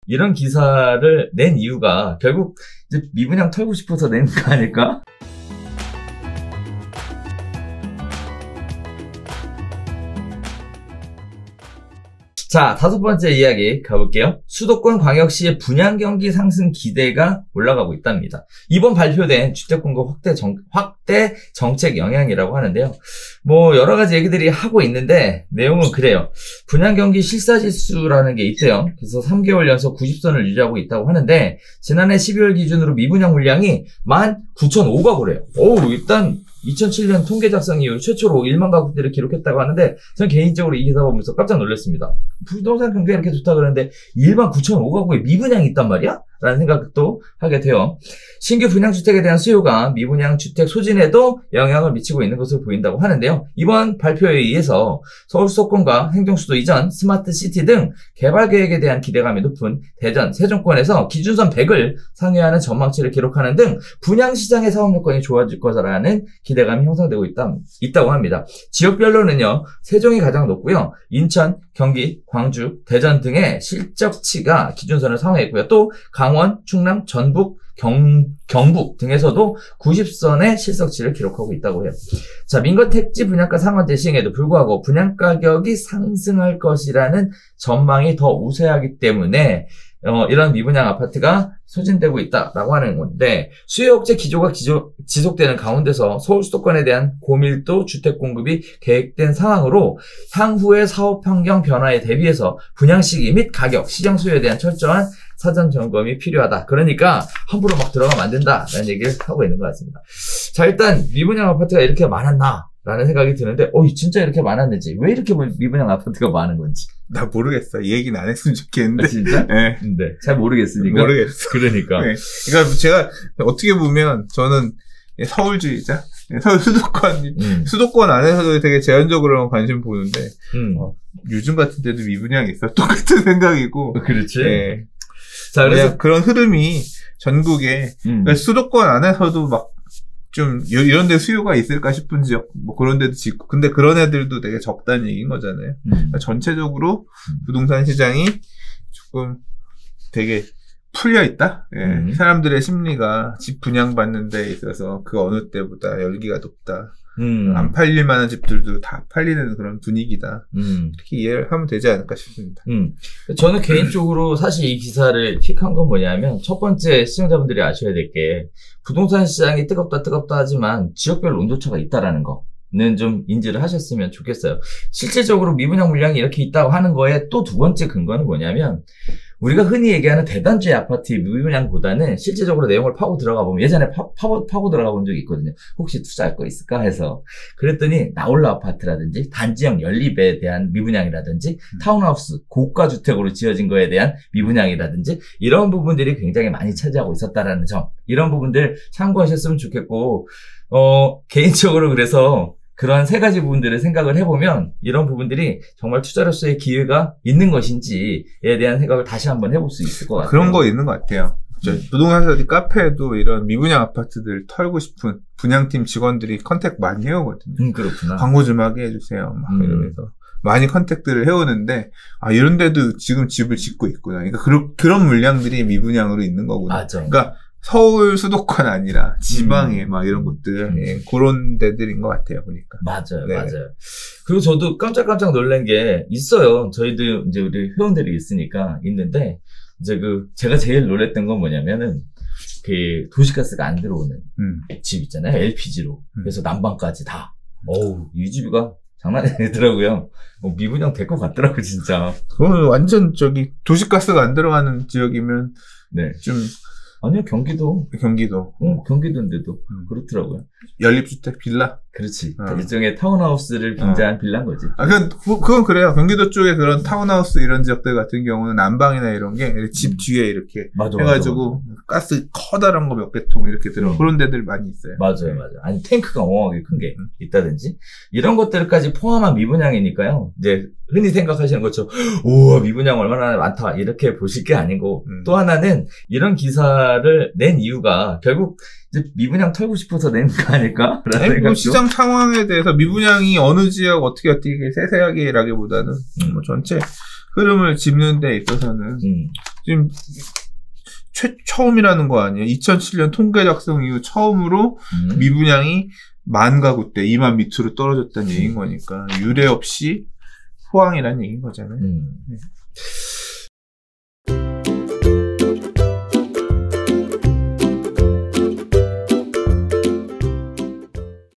이런 기사를 낸 이유가 결국 이제 미분양 털고 싶어서 낸 거 아닐까? 자, 다섯 번째 이야기 가볼게요. 수도권 광역시의 분양 경기 상승 기대가 올라가고 있답니다. 이번 발표된 주택 공급 확대 정책 영향이라고 하는데요. 뭐 여러 가지 얘기들이 하고 있는데 내용은 그래요. 분양 경기 실사지수라는 게 있대요. 그래서 3개월 연속 90선을 유지하고 있다고 하는데 지난해 12월 기준으로 미분양 물량이 19,005가구래요. 일단 2007년 통계 작성 이후 최초로 1만 가구대를 기록했다고 하는데 저는 개인적으로 이 기사 보면서 깜짝 놀랐습니다. 부동산 경기가 이렇게 좋다 그러는데 19,005가구에 미분양이 있단 말이야? 라는 생각도 하게 돼요. 신규 분양주택에 대한 수요가 미분양 주택 소진에도 영향을 미치고 있는 것으로 보인다고 하는데요. 이번 발표에 의해서 서울 수도권과 행정수도 이전, 스마트시티 등 개발 계획에 대한 기대감이 높은 대전, 세종권에서 기준선 100을 상회하는 전망치를 기록하는 등 분양시장의 사업 여건이 좋아질 거라는 기대감이 형성되고 있다고 합니다. 지역별로는요, 세종이 가장 높고요. 인천, 경기, 광주, 대전 등의 실적치가 기준선을 상회했고요. 또 강원, 충남, 전북, 경북 등에서도 90선의 실적치를 기록하고 있다고 해요. 자, 민거택지 분양가 상한제 시행에도 불구하고 분양가격이 상승할 것이라는 전망이 더 우세하기 때문에 이런 미분양 아파트가 소진되고 있다라고 하는 건데 수요 억제 기조가 지속되는 가운데서 서울 수도권에 대한 고밀도 주택 공급이 계획된 상황으로 향후의 사업 환경 변화에 대비해서 분양 시기 및 가격, 시장 수요에 대한 철저한 사전 점검이 필요하다. 그러니까 함부로 막 들어가면 안 된다라는 얘기를 하고 있는 것 같습니다. 자, 일단 미분양 아파트가 이렇게 많았나? 라는 생각이 드는데 진짜 이렇게 많았는지 왜 이렇게 미분양 아파트가 많은 건지 나 모르겠어. 이 얘기는 안 했으면 좋겠는데. 진짜? 네. 네. 잘 모르겠으니까. 모르겠어. 그러니까. 네. 그러니까 제가 어떻게 보면 저는 서울주의자, 서울 수도권 안에서도 되게 제한적으로 관심 보는데 요즘 같은 때도 미분양이 있어. 똑같은 생각이고. 그렇지. 네. 자, 그래서 그런 흐름이 전국에 그러니까 수도권 안에서도 막 좀 이런 데 수요가 있을까 싶은 지역 뭐 그런 데도 짓고 근데 그런 애들도 되게 적다는 얘기인 거잖아요. 그러니까 전체적으로 부동산 시장이 조금 되게 풀려 있다. 예. 사람들의 심리가 집 분양받는 데 있어서 그 어느 때보다 열기가 높다. 안 팔릴 만한 집들도 다 팔리는 그런 분위기다. 이렇게 이해를 하면 되지 않을까 싶습니다. 저는 개인적으로 사실 이 기사를 픽한 건 뭐냐면 첫 번째 시청자분들이 아셔야 될 게 부동산 시장이 뜨겁다 하지만 지역별 온도차가 있다라는 거는 좀 인지를 하셨으면 좋겠어요. 실질적으로 미분양 물량이 이렇게 있다고 하는 거에 또 두 번째 근거는 뭐냐면 우리가 흔히 얘기하는 대단지 아파트 미분양보다는 실질적으로 내용을 파고 들어가 보면 예전에 파고 들어가 본 적이 있거든요. 혹시 투자할 거 있을까 해서 그랬더니 나홀로 아파트라든지 단지형 연립에 대한 미분양이라든지 타운하우스 고가 주택으로 지어진 거에 대한 미분양이라든지 이런 부분들이 굉장히 많이 차지하고 있었다라는 점 이런 부분들 참고하셨으면 좋겠고 개인적으로 그래서 그런 세 가지 부분들을 생각을 해보면 이런 부분들이 정말 투자로서의 기회가 있는 것인지에 대한 생각을 다시 한번 해볼 수 있을 것 같아요. 그런 거 있는 것 같아요. 부동산 카페에도 이런 미분양 아파트들 털고 싶은 분양팀 직원들이 컨택 많이 해오거든요. 그렇구나. 광고 좀 하게 해주세요. 막 이러면서. 많이 컨택들을 해오는데 이런 데도 지금 집을 짓고 있구나. 그러니까 그런 물량들이 미분양으로 있는 거구나. 맞아. 그러니까 서울 수도권 아니라 지방에 막 이런 곳들 예, 그런 데들인 것 같아요 보니까. 맞아요. 그리고 저도 깜짝 놀란 게 있어요. 저희도 이제 우리 회원들이 있는데 이제 제가 제일 놀랬던 건 뭐냐면은 그 도시가스가 안 들어오는 집 있잖아요. LPG로. 그래서 난방까지 다. 이 집이가 장난이 아니더라고요. 미분양 될 것 같더라고 진짜. 그건 완전 도시가스가 안 들어가는 지역이면 네. 좀 아니요, 경기도. 경기도인데도 그렇더라고요. 연립주택 빌라? 그렇지. 일종의 타운하우스를 빙자한 빌라인 거지. 그건 그래요. 경기도 쪽에 그런 타운하우스 이런 지역들 같은 경우는 난방이나 이런 게 집 뒤에 이렇게 해가지고 가스 커다란 거 몇 개 통 이렇게 들어. 그런 데들 많이 있어요. 맞아요. 아니, 탱크가 어마어마하게 큰 게 있다든지. 이런 것들까지 포함한 미분양이니까요. 이제 흔히 생각하시는 것처럼, 우와, 미분양 얼마나 많다. 이렇게 보실 게 아니고, 또 하나는 이런 기사를 낸 이유가 결국 이제 미분양 털고 싶어서 낸 거 아닐까? 뭐 시장 상황에 대해서 미분양이 어느 지역 어떻게 세세하게라기보다는 뭐 전체 흐름을 짚는 데 있어서는 지금 처음이라는 거 아니에요? 2007년 통계 작성 이후 처음으로 미분양이 10,000 가구대 2만 밑으로 떨어졌다는 얘기인 거니까 유례 없이 호황이라는 얘기인 거잖아요. 네.